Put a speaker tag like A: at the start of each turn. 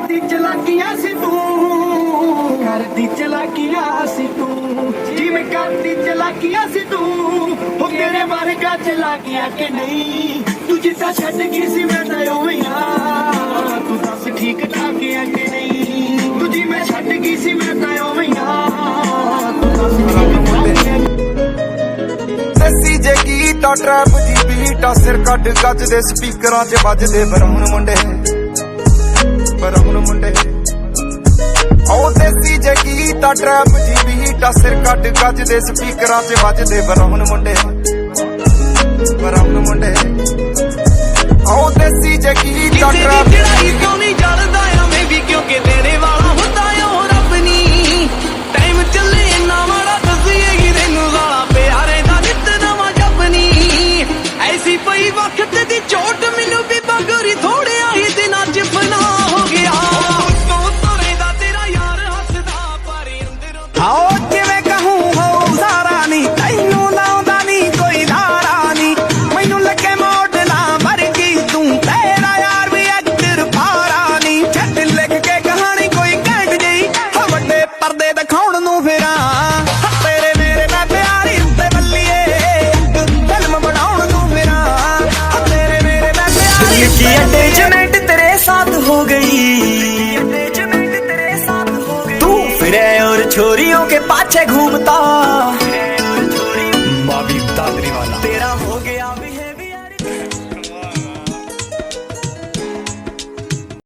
A: करती चलाकियां सी तू, करती चलाकियां सी तू, जिवें करती चलाकियां सी तू, हो तेरे वर्गा चलाकियां के नहीं, तू जिद्दां छड्ड गई सी मैं तां उवें आ, तू दस ठीक ठाक है कि नहीं, तू जिवें छड्ड गई सी मैं तां उवें आ, तू दस ठीक ठाक है।
B: ਸੱਸੀ ਜੇ ਗੀਤਾ ਟਰੈਪ ਦੀ ਬੀਟਾ ਸਿਰ ਕੱਢ ਗੱਜ ਦੇ ਸਪੀਕਰਾਂ 'ਚ ਵੱਜਦੇ ਬਰਾਉਨ ਮੁੰਡੇ ਉਹ ਦੇਸੀ ਜੇ ਗੀਤਾ ਟਰੈਪ ਦੀ ਬੀਟਾ ਸਿਰ ਕੱਢ ਗੱਜ ਦੇ ਸਪੀਕਰਾਂ 'ਚ ਵੱਜਦੇ ਬਰਾਉਨ ਮੁੰਡੇ ਉਹ ਦੇਸੀ ਜੇ ਗੀਤਾ ਟਰੈਪ
C: ਚੜਾਈ ਤੋਂ ਨਹੀਂ ਜਲਦਾ ਆ ਮੈਂ ਵੀ ਕਿਉਂਕਿ ਦੇਣੇ ਵਾਲਾ ਹੁੰਦਾ ਆ ਉਹ ਰੱਬ ਨੀ ਟਾਈਮ ਚੱਲੇ ਇੰਨਾ ਮਾੜਾ ਦੱਸੀਏ ਕਿ ਤੈਨੂੰ ਵਾਲਾ ਪਿਆਰੇ ਦਾ ਨਿੱਤ ਨਵਾਂ ਜਪਨੀ ਐਸੀ ਪਈ ਵਕਤ ਦੀ ਚੋਟ ਮੈਨੂੰ ਵੀ ਬਗਰੀ ਥੋੜਿਆ ਹੀ ਦਿਨਾਂ 'ਚ ਫਨਾ ਹੋ ਗਿਆ ਤੋਂ ਤੋਰੇ ਦਾ ਤੇਰਾ ਯਾਰ ਹੱਸਦਾ ਪਰ ਅੰਦਰੋਂ ਆਓ ਕਿਵੇਂ ਕਹੂੰ ਹੋ ਸਾਰਾ ਨਹੀਂ ਤੈਨੂੰ ਲਾਉਂਦਾ ਨਹੀਂ ਕੋਈ ਧਾਰਾ ਨਹੀਂ ਮੈਨੂੰ ਲੱਗੇ ਮੋਡਲਾ ਮਰ ਗਈ ਤੂੰ ਤੇਰਾ ਯਾਰ ਵੀ ਐਕਟਰ ਭਾਰਾ ਨਹੀਂ ਛੱਡ ਲਿਖ ਕੇ ਕਹਾਣੀ ਕੋਈ ਘੈਂਟ ਜਈ ਵੱਡੇ ਪਰਦੇ ਦਿਖਾਉਣ ਨੂੰ ਫਿਰਾਂ ਤੇਰੇ ਮੇਰੇ ਮੈਂ ਪਿਆਰੀ ਉੱਤੇ ਬੱਲੀਏ ਫਿਲਮ ਬਣਾਉਣ ਨੂੰ ਫਿਰਾਂ ਤੇਰੇ ਮੇਰੇ ਮੈਂ ਪਿਆਰੀ
D: की अटैचमेंट तेरे साथ हो गई, तू फिरे और छोरियों के पाछे घूमता